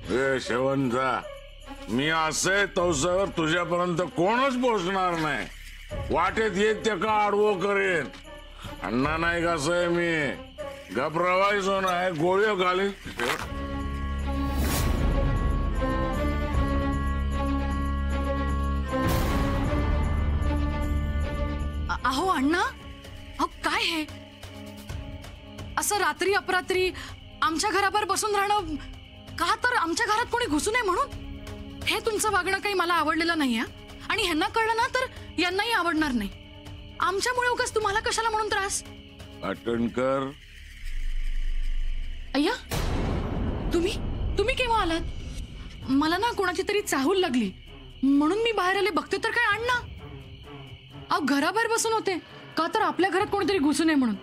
ए शेवंता, मी असे तवसावर तुझ्यापर्यंत कोणच पोहोचणार नाही. वाटेत येत ते का आडवं करेन. अण्णा नाही कसं आहे मी घबरावायचो नाही, गोळ्या घालीन. अहो अण्णा, अहो काय हे असं रात्री अपरात्री आमच्या घराबाहेर बसून राहणं का? तर आमच्या घरात कोणी घुसू नये म्हणून. हे तुमचं वागणं काही मला आवडलेलं नाहीये आणि ह्यांना कळलं ना तर यांनाही आवडणार नाही. आमच्यामुळे उगाच तुम्हाला कशाला म्हणून त्रास. अटणकर, अय्या तुम्ही केव्हा आलात? मला ना कोणाची तरी चाहूल लागली म्हणून मी बाहेर आले. बघते तर काय अण्णा अहो घराबाहेर बसून होते का? तर आपल्या घरात कोणीतरी घुसू नये म्हणून.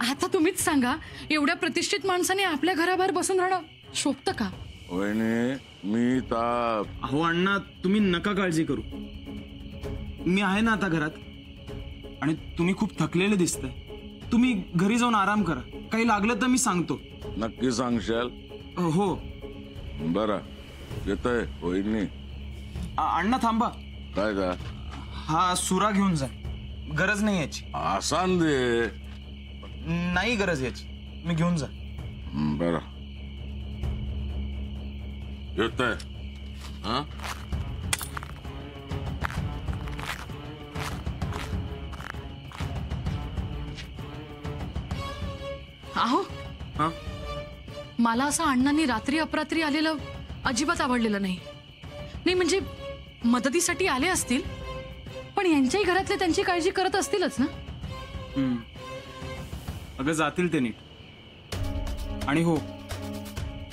आता तुम्हीच सांगा, एवढ्या प्रतिष्ठित माणसाने आपल्या घराबाहेर बसून राहणं शोभतं का? वहिनी मी अहो अण्णा, तुम्ही नका काळजी करू. मी आहे ना आता घरात. आणि तुम्ही खूप थकलेले दिसताय. तुम्ही घरी जाऊन आराम करा. काही लागलं तर मी सांगतो. नक्की सांगशाल? हो. बरं येतोय वहिनी. अण्णा थांबा. काय का? हा सुरा घेऊन जा. गरज नाही याची. आसान दे. नाही गरज याची, मी घेऊन जा. बरं येतोय. हा अहो मला असं अण्णांनी रात्री अपरात्री आलेलं अजिबात आवडलेलं नाही. नाही म्हणजे मदतीसाठी आले असतील पण यांच्याही घरातले त्यांची काळजी करत असतीलच ना. अगं जातील ते नीट. आणि हो,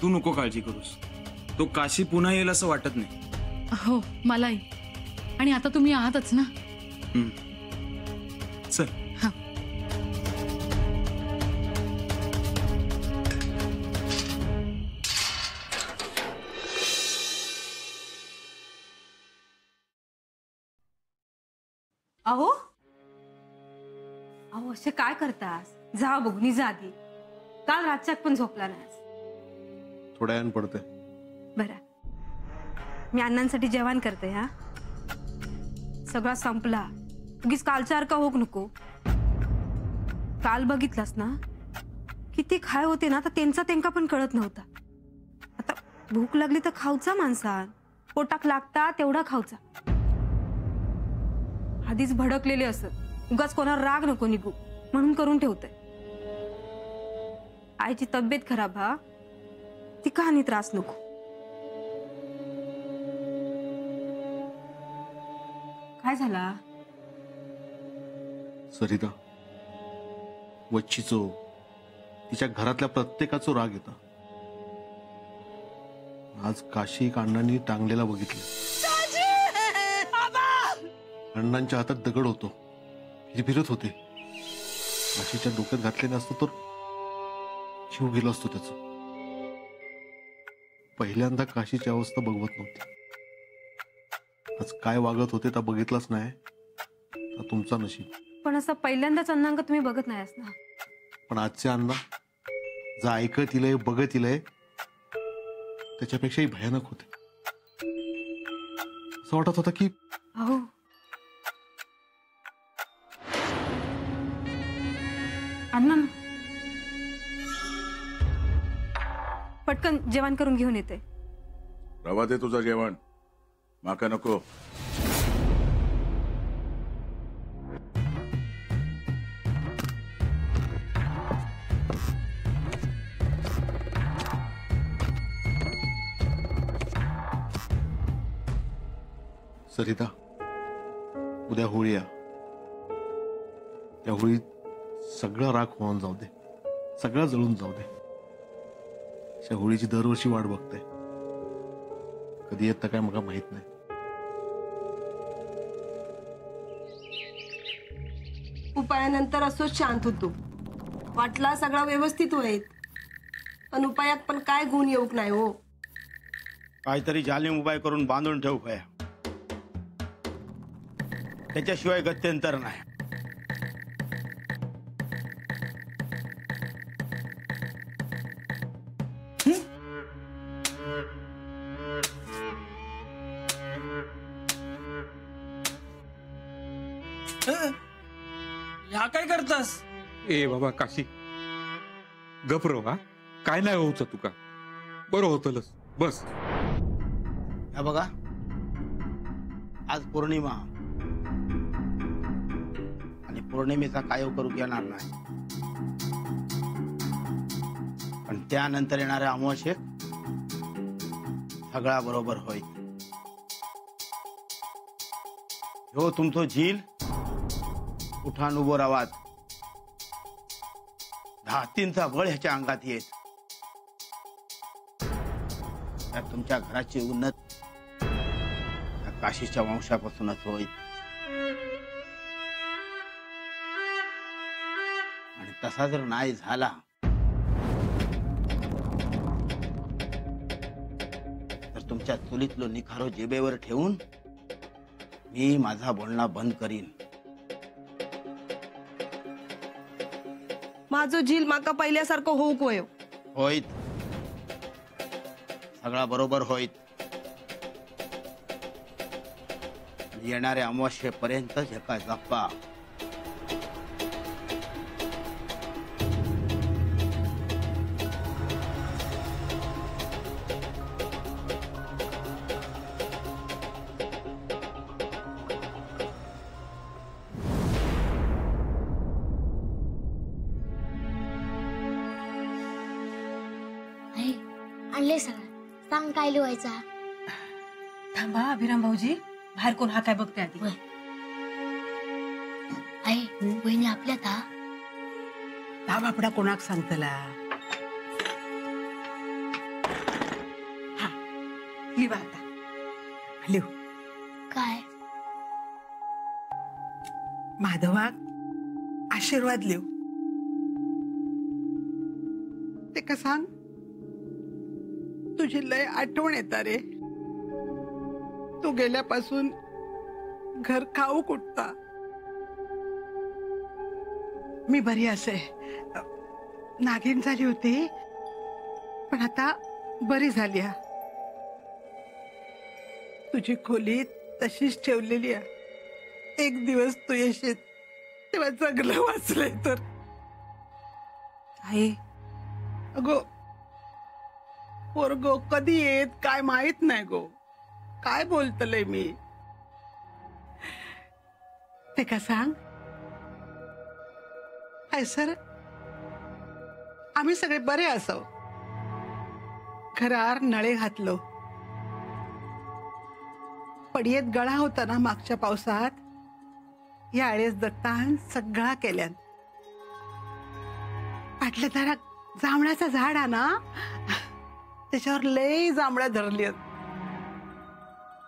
तू नको काळजी करूस. तो काशी पुन्हा येईल असं वाटत नाही. हो मलाही. आणि आता तुम्ही आहातच ना. चल. अहो अहो असे काय करतास? जा बघून जा आधी. काल रातच्याक पण झोपला नाहीस. थोड्या वेळानं पडते. बरं, मी अण्णांसाठी जेवण करते. हा सगळा संपला. उगीच कालसारखा होक नको. काल बघितलास ना किती खाय होते ना, तर त्यांचा पण कळत नव्हता. आता भूक लागली तर खाऊचा माणसान. पोटाक लागता तेवढा खाऊचा. आधीच भडकलेले असत. उगाच कोणावर राग नको निघू म्हणून करून ठेवते. आईची तब्येत खराब. हा ती कहाणी त्रास नको. काय झाला? सरिता, वच्छीचो तिच्या घरातल्या प्रत्येकाचो राग येता. आज काशी अण्णांनी टांगलेला बघितलं. अण्णांच्या हातात दगड होतो. फिरत होते. काशीच्या डोक्यात घातले नसतं तर जीव गेला असतो त्याचा. पहिल्यांदा काशीची अवस्था बघवत नव्हती. आज काय वागत होते तर बघितलंच नाही. तुमचा नशीब. पण असं पहिल्यांदाच अण्णांक तुम्ही बघत नाहीस ना. पण आजचे अण्णा जा ऐकत इलय बघत इलय त्याच्यापेक्षाही भयानक होते. असं वाटत होतं की अहो अण्णा पटकन जेवण करून घेऊन येते. रवा दे तुझं जेवण. माका नको. सरिता, उद्या होळी आहे. त्या होळीत सगळा राख होऊन जाऊ दे. सगळा जळून जाऊ दे. त्या होळीची दरवर्षी वाट बघते. कधी येत काय मला माहित नाही. उपायानंतर असो शांत होतो. वाटला सगळा व्यवस्थित होईल पण उपायात पण काय गुण येऊक नाही. हो काहीतरी जालिम उपाय करून बांधून ठेवू काय. त्याच्याशिवाय गत्यंतर नाही. काय करतास? ए बाबा काशी गप्रो हा काय नाही होत तुका बरं होतलच बस. हा बघा आज पौर्णिमा आणि पौर्णिमेचा काय करू येणार नाही, पण त्यानंतर येणाऱ्या अमावस्येक सगळा बरोबर होईल. हो तुमचो झील उठान उभो रावात, धातींचा बळ ह्याच्या अंगात येत. त्यात तुमच्या घराची उन्नत त्या काशीच्या वंशापासूनच होईल. आणि तसा जर नाही झाला तर तुमच्या चुलीतलो निखारो जिभेवर ठेवून मी माझा बोलणं बंद करीन. माझो झील माका पहिल्यासारखं होऊक वयो. होईत, सगळा बरोबर होईत. येणाऱ्या अमावस्येपर्यंत ह्याका जपा. आणले सगळं, सांग काय लिवायचा. थांबा अभिराम भाऊजी, बाहेर कोण हा काय बघते आधी. आई बहिणी आपल्यात हा. हा बापडा कोणाक सांगतला. हा लिवा आता लिव. काय माधवाक आशीर्वाद लिव. ते का सांग, तुझी लय आठवण येता रे. तू गेल्यापासून घर खाऊ कुठता. मी बरी असे, नागिन झाली होती पण आता बरी झाली. तुझी खोली तशीच ठेवलेली आहे. एक दिवस तू येशील तेव्हा जगलं वाचलंय तर. आई अगो पोरगो कधी येत काय माहित नाही गो. काय बोलतलय मी. ते का सांग, हाय सर आम्ही सगळे बरे असो. घरार नळे घातलो. पडयेत गळा होता ना मागच्या पावसात, यावेळेस दत्तान सगळा केल्यान. पाटल्या दारात जांभळाचं झाड आहे ना, त्याच्यावर लय जांभळ्या धरली.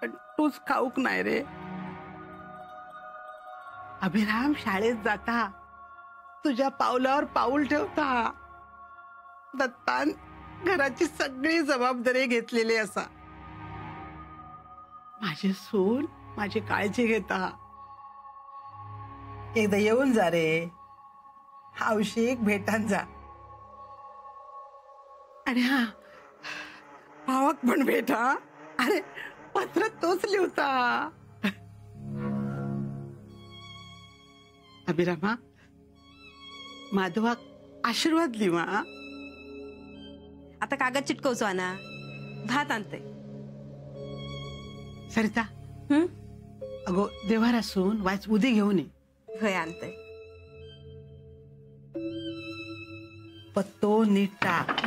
पण तूच खाऊक नाही रे. अभिराम शाळेत जाता, तुझ्या पावलावर पाऊल ठेवता. दत्तान घराची सगळी जबाबदारी घेतलेली असा. माझी सून माझी काळजी घेता. एकदा येऊन जा रे, हौशीक भेटान जा. आणि हा भावाक पण भेटा. अरे पत्र तोच लिहता. अभिरामा माधवाक आशीर्वाद लिवा. आता कागद चिटकवचो ना, भात आणते. सरिता अगो देवार असून वाच उदी घेऊन ये. भय आणते. पत्तो नीट टाक.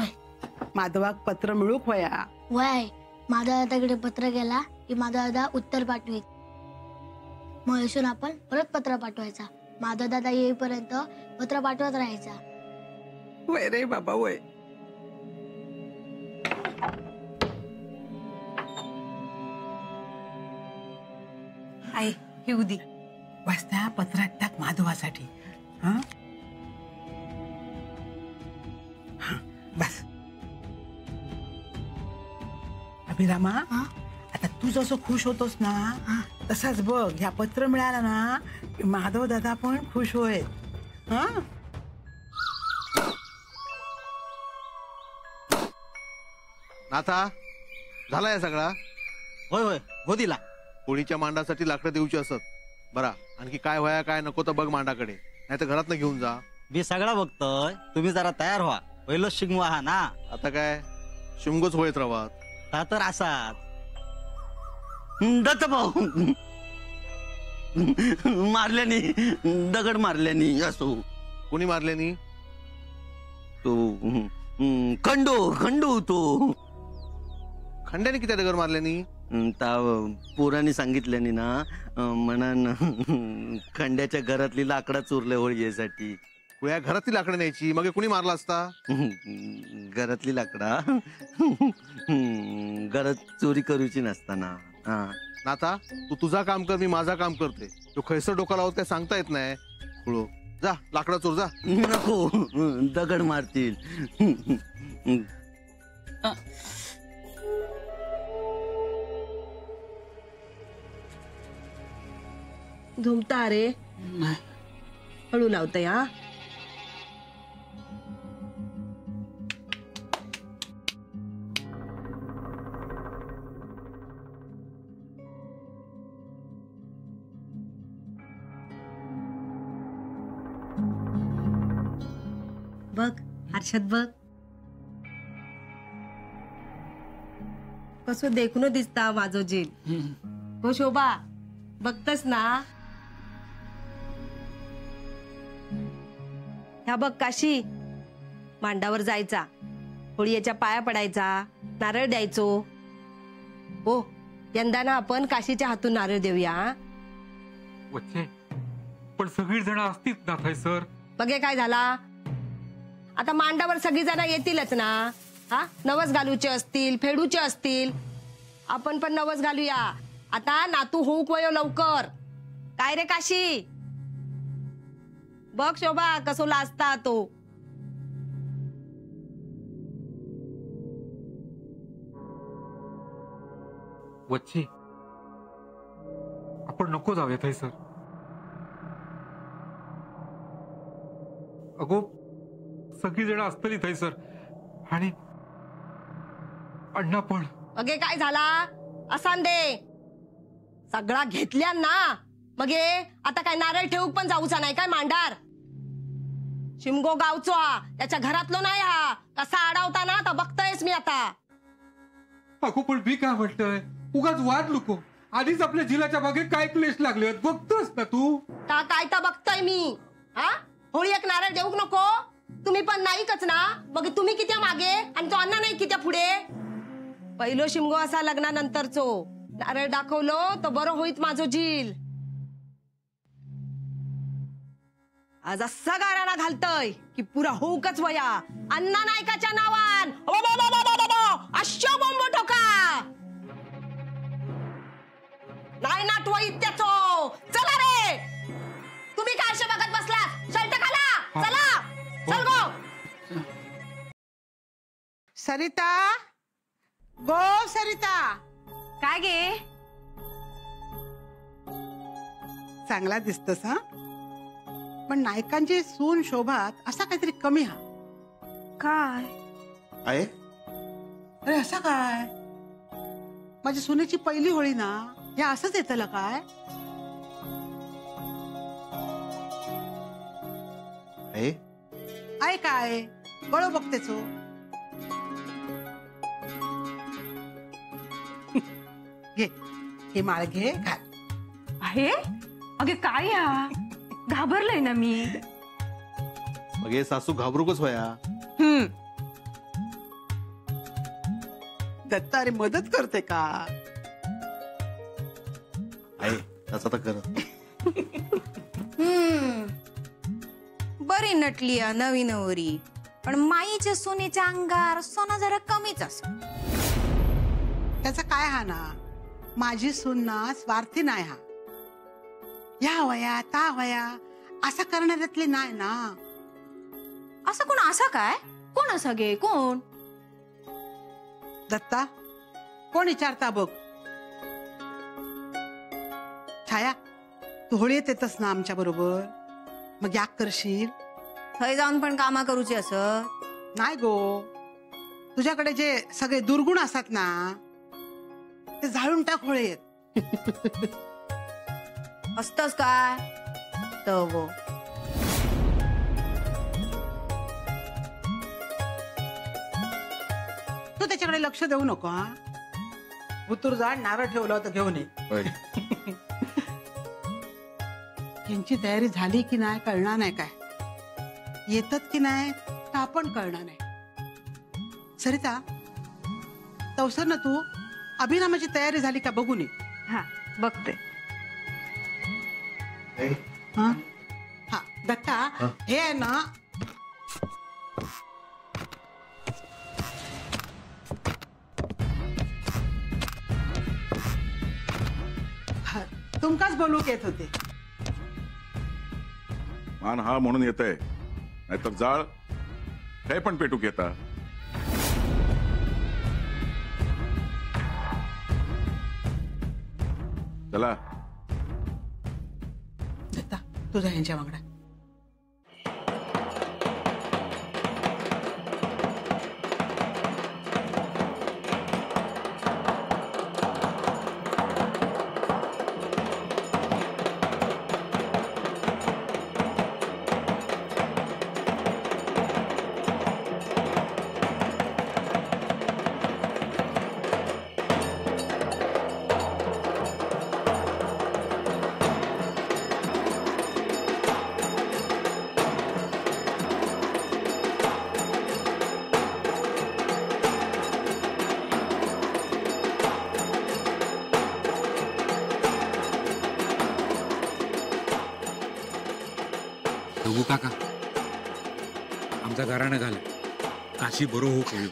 माधवाक पत्र मिळूक वया. वय माझा दादाकडे पत्र गेला की माझा दादा उत्तर पाठवीत. मग यशून आपण परत पत्र पाठवायचा. माझा दादा येईपर्यंत पत्र पाठवत राहायचा. वय रे बाबा वय. आई ही उदी वाचता पत्रात टाक माधवासाठी. हा बस. अभिरामा आता तू जसं खुश होतोस ना तसाच बघ, ह्या पत्र मिळालं ना की माधव दादा पण खुश होय. हा नाथा झालाय सगळा. होय होय हो दिला. होळीच्या मांडासाठी लाकडं देऊची असत. बरा आणखी काय व्हाया काय नको तर बघ मांडाकडे. नाही तर घरात घेऊन जा. मी सगळं बघतोय, तुम्ही जरा तयार व्हा. पहिलं शिंगवा हा ना. आता काय शिमगोच होळीत राहात. ता तर असाच दत्त भाऊ मारल्यानी, दगड मारल्यानी असो. कोणी मारल्यानी? तो खंडू खंडू तो खंड्याने किती दगड मारल्यानी? पोरांनी सांगितल्यानी ना, म्हणून खंड्याच्या घरातली लाकडा चोरल्या होळीसाठी. या घरातली लाकडं न्यायची, मग कुणी मारला असता? घरातली लाकडा घरात चोरी करूची नसताना. नाता तू तुझा काम कर, मी माझा काम करते. तू खैसर डोका लावत काय सांगता येत नाही. खुळो जा, लाकडा चोर जा. नको, दगड मारतील. झुमता रे, हळू लावतय. हा बघ हर्षद, बघ कसं देखून दिसता माझो जील. हो शोभा, बघतस ना. ह्या बघ काशी, मांडावर जायचा, होळीच्या पाया पडायचा, नारळ द्यायचो. हो, यंदा ना आपण काशीच्या हातून नारळ देऊया. वच्चे, पण सगळी जण असतीच ना थैसर. बघे काय झाला, आता मांडावर सगळी जण येतीलच ना. हा, नवस घालूचे असतील, फेडूचे असतील. आपण पण नवस घालूया. आता नातू होऊक वयो लवकर. काय रे काशी, बघ शोभा कसो लाजता तो. वच्चे, आपण नको जाऊया थैसर. अगो, सगळी जण असतली थैसर, आणि अण्णा पण. मगे काय झाला, असान दे सगळा घेतल्या ना. मगे आता काय नारळ ठेवूक पण जाऊचा नाही काय मांडार. शिमगो गावचो हा, त्याच्या घरातलो नाही हा. कसा अडवता ना तर बघतोयस मी आता. अगो, पण मी काय म्हणतोय, उगाच वाद नको. आधीच आपल्या झिलाच्या मागे काय क्लेश लागले बघतोस ना तू. काय तर बघतोय मी. हा, होळी एक नारळ देऊक नको. तुम्ही पण नाहीकच ना. मग तुम्ही किती मागे आणि तो अण्णा नाही किती पुढे. पहिलो शिमगो असा लग्नानंतरचो. नारळ दाखवलो तर बरं होईत माझो जील. आज असा गाराणा घालतय की पुरा होऊकच वया. अण्णा नायकाच्या नावान अश्यो बोंब ठोका. नाही नाटवईत त्याचो. चला रे, तुम्ही काय अशा बघत बसलात. शर्ट घाला, चला. चल गो. सरिता, गो सरिता. काय गे, चांगला दिसतस हा, पण नायकांची सून शोभात असा काहीतरी कमी हा. काय आहे? अरे असा काय, माझ्या सुनेची पहिली होळी ना, या असंच येतलं काय? आहे काय, गळो बघतेच हो. घे, हे माळ घे, घाल. आहे अगे काय या, घाबरलंय ना मी. मग हे सासू घाबरूकच होया. दत्ता अरे मदत करते का? आहे तसं तर कर. बरी नटली नवी नवरी, पण माईच्या सोन्याच्या अंगार सोना जरा कमीच असो. त्याचा काय हा ना, माझी सून ना स्वार्थी नाही हा. या वया ता वया असा करणाऱ्यातले नाही ना. असं कोण असा काय, कोण असा गे, कोण? दत्ता, कोण विचारता बघ. छाया, तू होळीत येतस ना आमच्या बरोबर, मग याक करशील. थंय जाऊन पण कामा करूची असं नाही गो. तुझ्याकडे जे सगळे दुर्गुण असतात ना, ते जाळून टाक होळीत. असतच काय तो गो. तू त्याच्याकडे लक्ष देऊ नको. हा बुतूर झाड नारळ ठेवलं होतं घेऊन ये. यांची तयारी झाली की नाही कळणार नाही. काय येतात की नाही तर आपण कळणार नाही. सरिता तवसर ना तू अभिरामाची तयारी झाली का बघून ये. हा बघते. हा हा दत्ता हे आहे ना हा, तुमकाच बोलूक येत होते. मान हा म्हणून येत आहे, नाहीतर जाळ काही पण पेटूक येता. चला दत्ता तुझा ह्यांच्या वांगडा. बघू काका आमचा घराणं घाल काशी बरो हो कळू.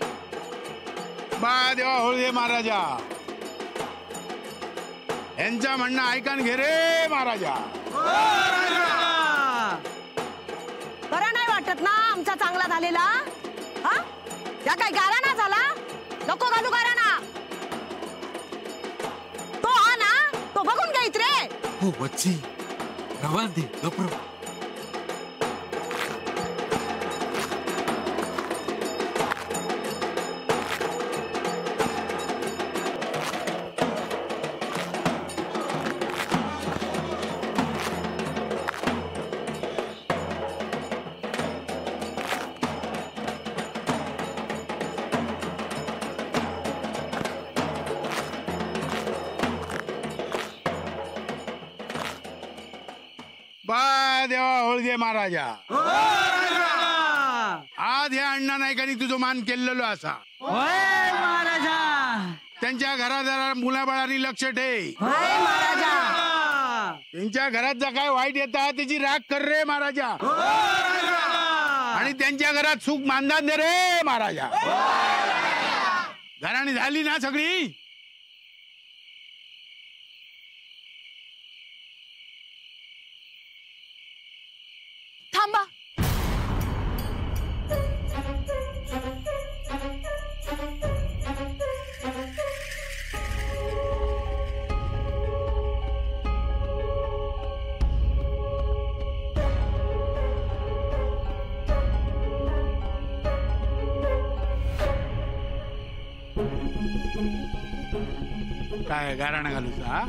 बा देवा होळदे महाराजा यांचा म्हणणं ऐकान घे रे महाराजा. बरं नाही वाटत ना आमचा चांगला झालेला. हा या काय गाराणा झाला. नको घालू गाराणा. तो हा ना तो बघून घ्यायच रे. हो बच्ची रवान दे गप्रो. बा देवा होळदे महाराजा आज ह्या अण्णा नायकांनी तुझं मान केलेलो असा. महाराजा त्यांच्या घरात जरा मुलाबाळांनी लक्ष ठेव. महाराजा त्यांच्या घरात जा काय वाईट येतात त्याची राख कर रे महाराजा. आणि त्यांच्या घरात सुख मानधान दे रे महाराजा. घराणी झाली ना सगळी. थांबा. काय गाराणं घालूचा.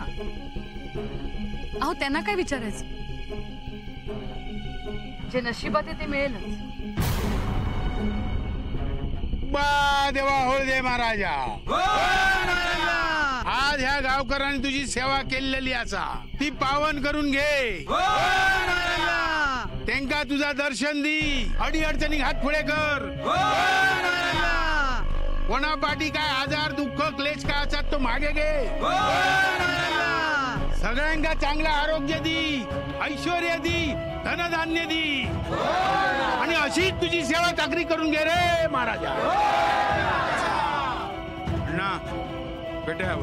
अहो त्यांना काय विचारायचं. जे नशिबात आहे ते मिळेलच. बा देवा होळदे महाराजा आज ह्या गावकऱ्यांनी तुझी सेवा केलेली असा ती पावन करून घे. त्यांका तुझा दर्शन दी. अडी अडचणी हात पुढे कर. कोणा पाठी काय आजार दुःख क्लेश काय असतात तो मागे घे. सगळ्यांका चांगला आरोग्य दी, ऐश्वर्य दी, धनधान्य दी. आणि अशीच तुझी सेवा चाकरी करून घे रे महाराजा. ना भेटूया.